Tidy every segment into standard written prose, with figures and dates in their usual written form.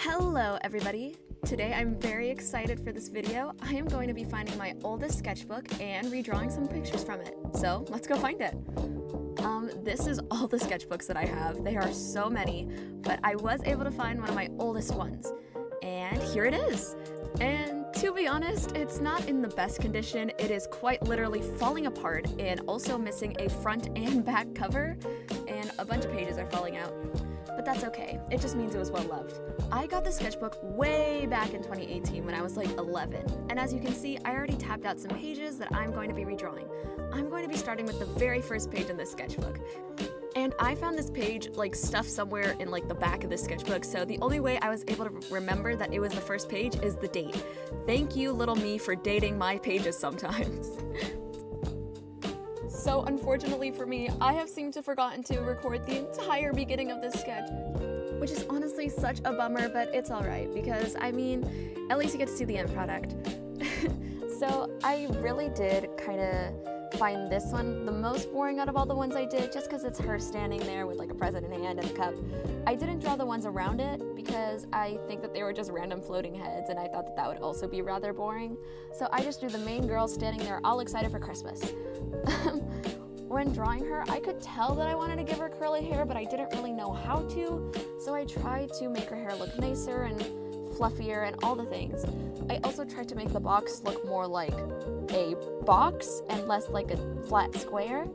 Hello everybody! Today I'm very excited for this video. I am going to be finding my oldest sketchbook and redrawing some pictures from it. So let's go find it. This is all the sketchbooks that I have. There are so many, but I was able to find one of my oldest ones. And here it is! And to be honest, it's not in the best condition. It is quite literally falling apart and also missing a front and back cover, and a bunch of pages are falling out. But that's okay. It just means it was well loved. I got the sketchbook way back in 2018 when I was like 11, and as you can see, I already tapped out some pages that I'm going to be redrawing. I'm going to be starting with the very first page in this sketchbook. And I found this page like stuffed somewhere in like the back of this sketchbook, so the only way I was able to remember that it was the first page is the date. Thank you, little me, for dating my pages sometimes. So unfortunately for me, I have seemed to have forgotten to record the entire beginning of this sketch, which is honestly such a bummer, but it's alright because, I mean, at least you get to see the end product. So I really did kind of find this one the most boring out of all the ones I did, just because it's her standing there with like a present in hand and a cup. I didn't draw the ones around it because I think that they were just random floating heads, and I thought that that would also be rather boring. So I just drew the main girl standing there all excited for Christmas. When drawing her, I could tell that I wanted to give her curly hair, but I didn't really know how to, so I tried to make her hair look nicer and fluffier and all the things. I also tried to make the box look more like a box and less like a flat square.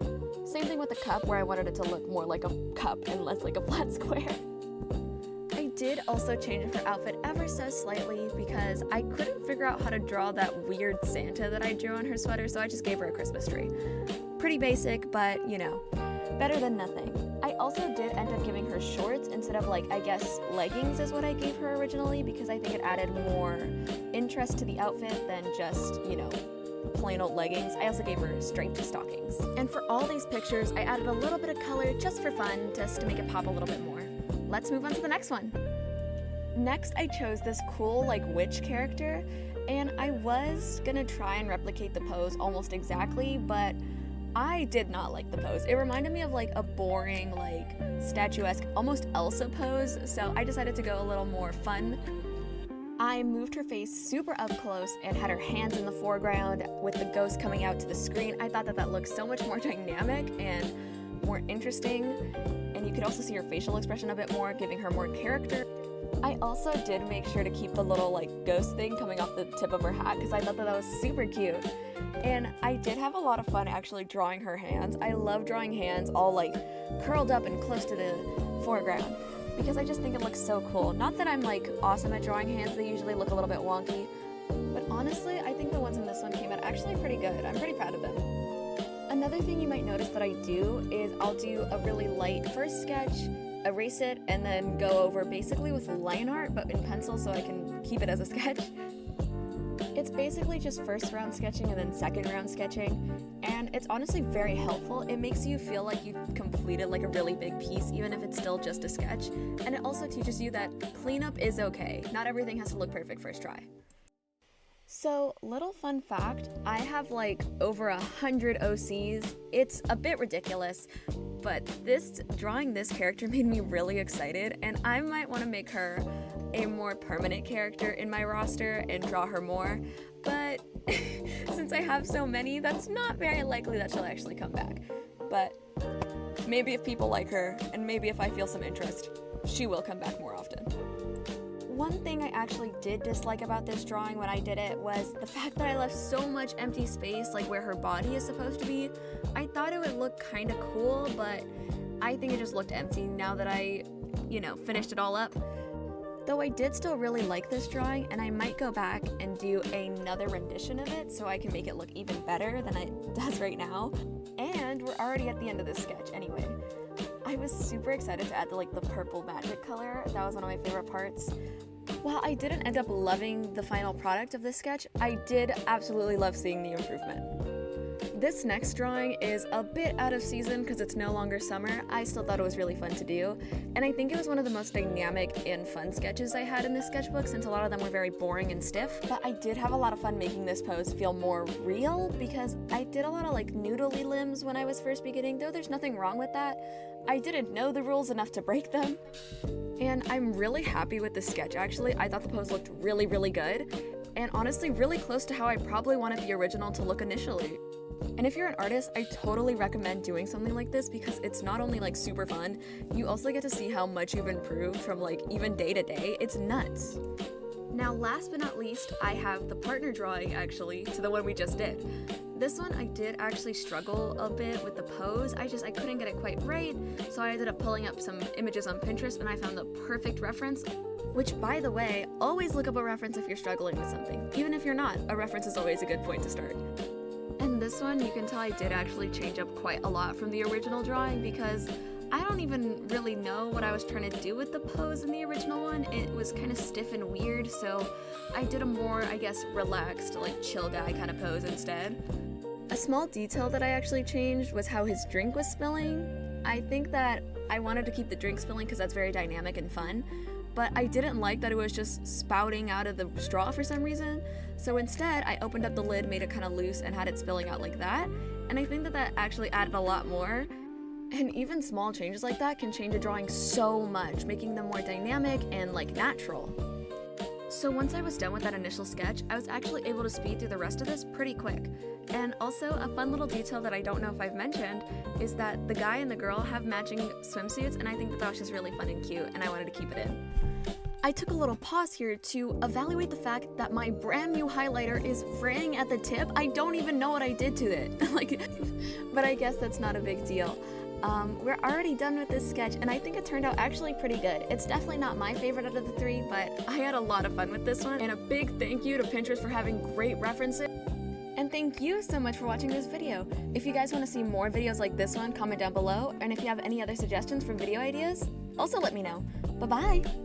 Same thing with the cup, where I wanted it to look more like a cup and less like a flat square. I did also change her outfit ever so slightly because I couldn't figure out how to draw that weird Santa that I drew on her sweater, so I just gave her a Christmas tree. Pretty basic, but you know, better than nothing. I also did end up giving her shorts instead of like, I guess, leggings is what I gave her originally, because I think it added more interest to the outfit than just, you know, plain old leggings. I also gave her striped stockings. And for all these pictures, I added a little bit of color just for fun, just to make it pop a little bit more. Let's move on to the next one. Next, I chose this cool, like, witch character, and I was gonna try and replicate the pose almost exactly, but I did not like the pose. It reminded me of like a boring, like statuesque, almost Elsa pose, so I decided to go a little more fun. I moved her face super up close and had her hands in the foreground with the ghost coming out to the screen. I thought that that looked so much more dynamic and more interesting, and you could also see her facial expression a bit more, giving her more character. I also did make sure to keep the little like ghost thing coming off the tip of her hat because I thought that that was super cute. And I did have a lot of fun actually drawing her hands. I love drawing hands all like curled up and close to the foreground because I just think it looks so cool. Not that I'm like awesome at drawing hands, they usually look a little bit wonky, but honestly I think the ones in this one came out actually pretty good. I'm pretty proud of them. Another thing you might notice that I do is I'll do a really light first sketch, erase it, and then go over basically with line art but in pencil so I can keep it as a sketch. It's basically just first round sketching and then second round sketching, and it's honestly very helpful. It makes you feel like you've completed like a really big piece even if it's still just a sketch, and it also teaches you that cleanup is okay. Not everything has to look perfect first try. So, little fun fact, I have like over 100 OCs. It's a bit ridiculous, but drawing this character made me really excited, and I might want to make her a more permanent character in my roster and draw her more, but since I have so many, that's not very likely that she'll actually come back. But maybe if people like her, and maybe if I feel some interest, she will come back more often. One thing I actually did dislike about this drawing when I did it was the fact that I left so much empty space, like where her body is supposed to be. I thought it would look kind of cool, but I think it just looked empty now that I, you know, finished it all up. Though I did still really like this drawing, and I might go back and do another rendition of it so I can make it look even better than it does right now. And we're already at the end of this sketch anyway. I was super excited to add the purple magic color. That was one of my favorite parts. While I didn't end up loving the final product of this sketch, I did absolutely love seeing the improvement. This next drawing is a bit out of season because it's no longer summer. I still thought it was really fun to do, and I think it was one of the most dynamic and fun sketches I had in this sketchbook since a lot of them were very boring and stiff. But I did have a lot of fun making this pose feel more real because I did a lot of like noodly limbs when I was first beginning, though there's nothing wrong with that. I didn't know the rules enough to break them. And I'm really happy with this sketch actually. I thought the pose looked really, really good, and honestly really close to how I probably wanted the original to look initially. And if you're an artist, I totally recommend doing something like this because it's not only like super fun, you also get to see how much you've improved from like even day to day. It's nuts. Now last but not least, I have the partner drawing actually to the one we just did. This one I did actually struggle a bit with the pose. I couldn't get it quite right, so I ended up pulling up some images on Pinterest and I found the perfect reference. Which, by the way, always look up a reference if you're struggling with something. Even if you're not, a reference is always a good point to start. And this one, you can tell I did actually change up quite a lot from the original drawing because I don't even really know what I was trying to do with the pose in the original one. It was kind of stiff and weird, so I did a more, I guess, relaxed, like chill guy kind of pose instead. A small detail that I actually changed was how his drink was spilling. I think that I wanted to keep the drink spilling because that's very dynamic and fun, but I didn't like that it was just spouting out of the straw for some reason. So instead, I opened up the lid, made it kind of loose, and had it spilling out like that. And I think that that actually added a lot more. And even small changes like that can change a drawing so much, making them more dynamic and like natural. So once I was done with that initial sketch, I was actually able to speed through the rest of this pretty quick. And also, a fun little detail that I don't know if I've mentioned is that the guy and the girl have matching swimsuits, and I think that that was just really fun and cute, and I wanted to keep it in. I took a little pause here to evaluate the fact that my brand new highlighter is fraying at the tip. I don't even know what I did to it, but I guess that's not a big deal. We're already done with this sketch, and I think it turned out actually pretty good. It's definitely not my favorite out of the three, but I had a lot of fun with this one, and a big thank you to Pinterest for having great references. And thank you so much for watching this video. If you guys want to see more videos like this one, comment down below, and if you have any other suggestions for video ideas, also let me know. Bye-bye!